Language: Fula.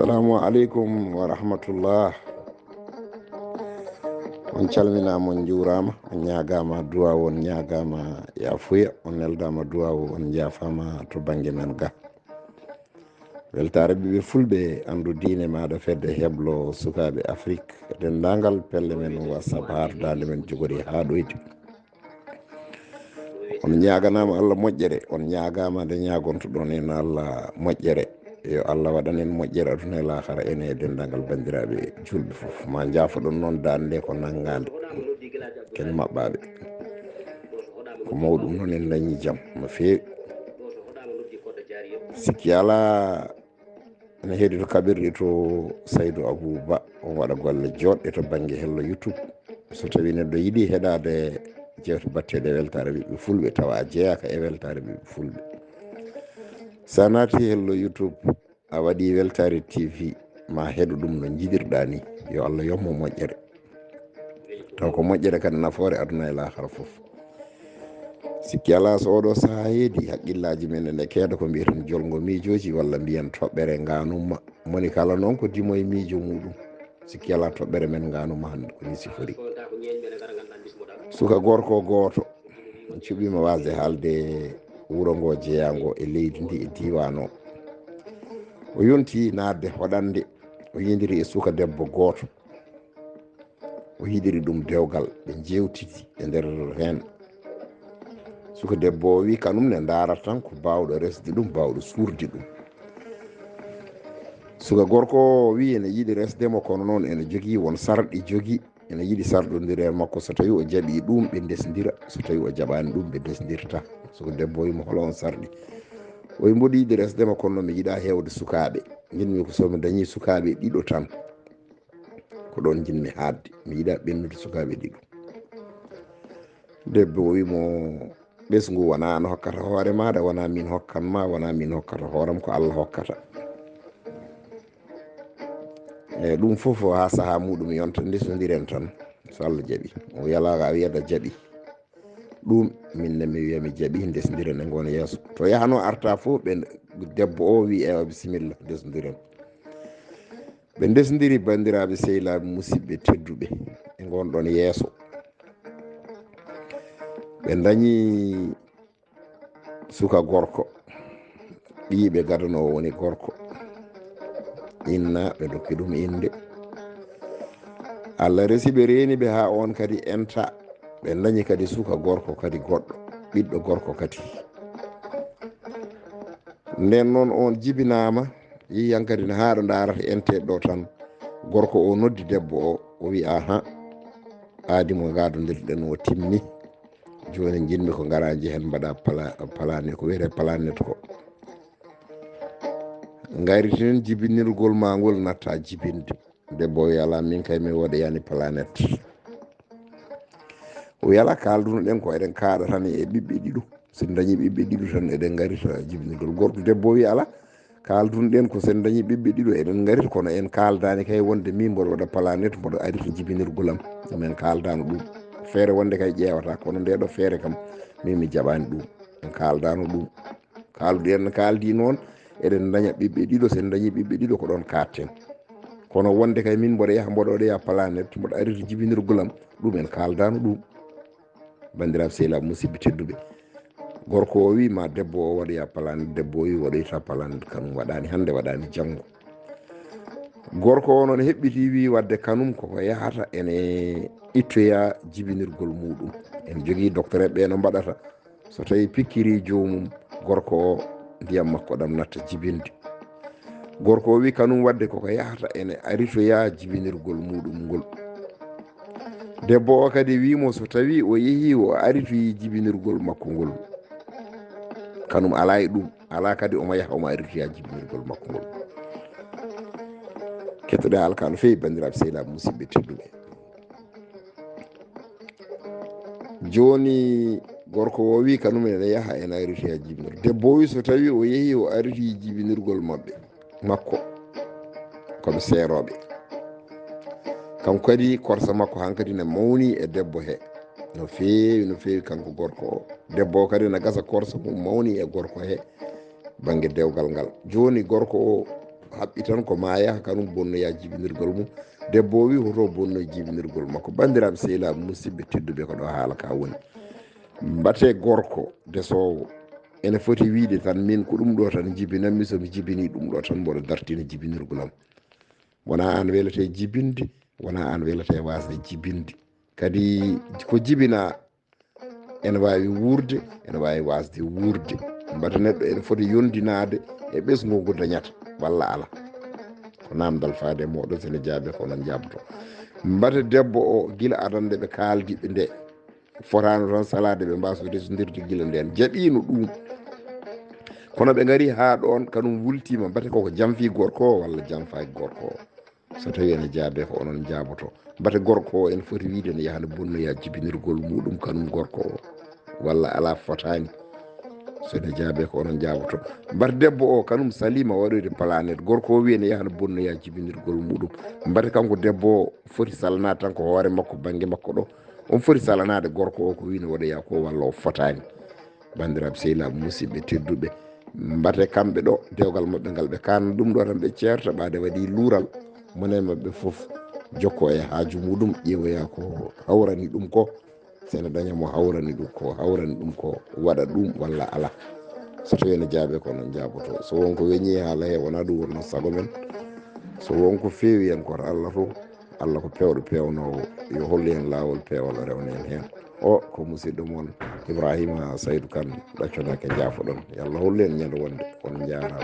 Assalamu alaikum wa rahmatullah. On calminama, on juurama, on ñagama duwawu, on ñagama yafuya, on neldama duwawu, on jafama to banggue men ga. Weltare ɓiɓe fulɓe andu diine maɗa fedde heblo sukaɓe Afrique dendagal pelle men WhatsApp hardade men jogori ha ɗoyti. On ñaganama Allah moƴƴere, on ñagama nde ñagontoɗon en Allah moƴƴere. Yo Allah waɗan en moƴƴere aduna e lahara ene e dendagal bandiraɓe julɓe foof. Ma jaafoɗon noon dande ko naggade ken maɓɓaɓe ko mawɗum noon en dañi jaam no fewi. Sikki ala ene heeɗi to kaɓirɗe to Saydou Abou Ba on waɗa golle joɗɗe to banggue hello YouTube. So tawi neɗɗo yiiɗi heɗade jewte batteɗe weltare ɓiɓɓe fulɓe tawa a jeeyaka e weltare ɓiɓɓe fulɓe, sa naati hello YouTube a waɗi weltare TV ma heɗo ɗum no jiɗirɗa ni. Yo Allah yommo moƴƴere, taw ko moƴƴere kadi nafoore aduna e lahara foof. Sikki ala so oɗo saaha heedi haqqillaji men ene keeɗa ko mbiyeten jolgo miijoji walla mbiyen toɓɓere ganumma. Moni kala noon ko dimo e miijo muɗum. Sikki ala toɓɓere men ganumma hande ko ni sifori. Suka gorko goto cuɓima wasde haalde wuuro ngo jeeyango e leydi ndi e diwan o yonti nadde hoɗande o yidiri e suka debbo goto, o yiɗiri ɗum dewgal, ɓe jewtiti e nder hen. Suka debbo o wi kanum ne daarata tan ko bawɗo resde ɗum, bawɗo suurde ɗum. Suka gorko o wi ene yiɗi resdemo, kono noon ene jogui won sarɗi jogui, ene yiɗi sarɗodire makko. So tawi o jaaɓi ɗum ɓe ndesdira, so tawi o jaɓani ɗum ɓe ndesdirta. Suka debbo o wimo holo on sarɗi. O wi mboɗo yiɗi resdema, kono noon mi yiɗa hewde sukaɓe, jinmi ko somi dañi sukaɓe ɗiɗo tan ko ɗon jinmi haadde, mi yiɗa ɓennude sukaɓe ɗiɗo. Debbo o wimo ɓesgu wona an hokkata hoore maɗa, wona min hokkanma, wona min hokkata hooram, ko Allah hokkata. Eyyi ɗum foof ha saaha muɗum yonta ndesodiren tan so Allah jaaɓi. O wiyala a wiyata jaaɓi ɗum, minne mi wiya mi jaaɓi, ndesdiren e gona yeeso. To yahano arta fof ɓe debbo o wi ewa bisimilla ndesdiren. Ɓe ndesdiri bandiraɓe sehilaɓe musidɓe tedduɓe e gonɗon yeeso. Ɓe dañi suka gorko, ɓiɓe gadanowo woni gorko, inna ɓe dokki ɗum inde. Allah resi ɓe reeni ɓe ha on kadi enta. Ɓe dañi kadi suka gorko kadi goɗɗo, ɓiɗɗo gorko kadi. Nden noon on jibinama yiyan kadi ne haɗo darata ente ɗo tan. Gorko o noddi debbo o wi aha aadimo gadodirɗen o timmi, joni jinmi ko gara jehen mbaɗa palane ko wiyete planet ko. Ngari ten jibinirgol ma ngol natta jibinde. Debbo o wi ala min kay mi waɗayani planet. O wi ala kalduno ɗen ko eɗen kaɗa tan e ɓiɓɓe ɗiɗo, sen dañi ɓiɓɓe ɗiɗo tan eɗen garita jibinirgol. Gorko debbo o wi ala kalduno ɗen ko sen dañi ɓiɓɓe ɗiɗo eɗen garita, kono en kaldani kay wonde min mboɗo waɗa planet, mboɗo arita jibinirgolam, min kaldano ɗum. Feere wonde kay ƴewata, kono ndeɗo feere kam min mi jaɓani ɗum, en kaldano ɗum. Kalduɗen kaldi noon eɗen daña ɓiɓɓe ɗiɗo, sen dañi ɓiɓɓe ɗiɗo ko ɗon katten. Kono wonde kay min mboɗo yaha mboɗo waɗaya planet, mboɗo arita jibinirgolam, ɗum en kaldano ɗum. Bandiraɓe sehilaɓe musidɓe tedduɓe, gorko o wi ma debbo o waɗaya planet, debbo o wi waɗoyta planet kanum, waɗani hande waɗani janggo. Gorko o noon heɓɓiti wi wadde kanum koko yahata ene ittoya jibinirgol muɗum. En jogui docteur ɓe no mbaɗata, so tawi pikkiri jomum gorko o ndiyam makko ɗam natta jibinde. Gorko o wi kanum wadde koko yahata ene aritoya jibinirgol muɗum ngol. Debbo o kadi wimo so tawi o yeehi o aritoyi jibinirgol makko ngol, kanum ala e ɗum, ala kadi omo yaha omo aritoya jibinirgol makko ngol. Kettoɗe alka no fewi bandiraɓe sehilaɓe musidɓe tedduɓe. Joni gorko o wi kanum ene yaha ene aritoya jibinirgol. Debbo o wi so tawi o yeehi o aritoyi jibinirgol mabɓe makko, koɓe seeroɓe, kanko kadi korsa makko hankadi ne mawni e debbo he no fewi kanko gorko o. Debbo o kadi ne gasa korsa mum mawni e gorko he banggue dewgal ngal. Joni gorko o haɓɓi tan ko ma yaha kanum bonnoya jibinirgol mum. Debbo o wi hoto bonnoye jibinirgol makko. bandiraɓe sehilaɓe musidɓe tedduɓe ko ɗo haala ka woni. mbate gorko desowo ene foti wiide tan min ko ɗum ɗo tan jibinanmi, somi jibini ɗum ɗo tan mboɗo dartina jibinirgolam. wona an welate jibinde, wona an welate wasde jibinde. kadi ko jibina ene wawi wurde, ene wawi wasde wurde. mbata neɗɗo ene foti yondinade e ɓesgu ngu dañata walla ala. ko namdal faade moɗon sene jaabe ko non jabto. mbata debbo o gila adande ɓe kaldiɓe nde fotano tan salade ɓe mbaso resodirde gila nden jaɓino ɗum. kono ɓe gari ha ɗon kanum wultima mbate koko jamfi gorko o walla jamfaki gorko o. so tawi ene jaabe ko onon jaboto. mbate gorko o ene foti wiide ne yahane bonnoya jibinirgol muɗum kanum gorko o walla ala fotani. sone jaabe ko onon jaboto. mbate debbo o kanum salima waɗoyde planète. gorko o wiye ne yahane bonnoya jibinirgol muɗum. mbate kanko debbo o foti salanade tan ko hoore makko banggue makko ɗo. on foti salanade gorko o ko wino waɗoya ko walla o fotani. bandiraɓe sehilaɓe musidɓe tedduɓe, mbate kamɓe ɗo dewgal mabɓe ngal ɓe kanna ɗum ɗo tan ɓe ceerta ɓaade waɗi luural. monen mabɓe foof jokko e haaju muɗum ƴeewoya ko hawrani ɗum ko. sene daña mo hawrani ɗum ko hawrani ɗum ko waɗa ɗum walla ala. so tawi ene jaabe ko non jaaboto. so wonko weñi haala he wona ɗum wonno sago men. so wonko feewi hen koto Allah to. Allah ko pewɗo pewnowo yo hollu hen lawol pewol rewna en hen. o ko musidɗo moon Ibrahima Saydou Kane ɗacconake jaafoɗon. yo Allah hollu en ñande wonde. on jarama.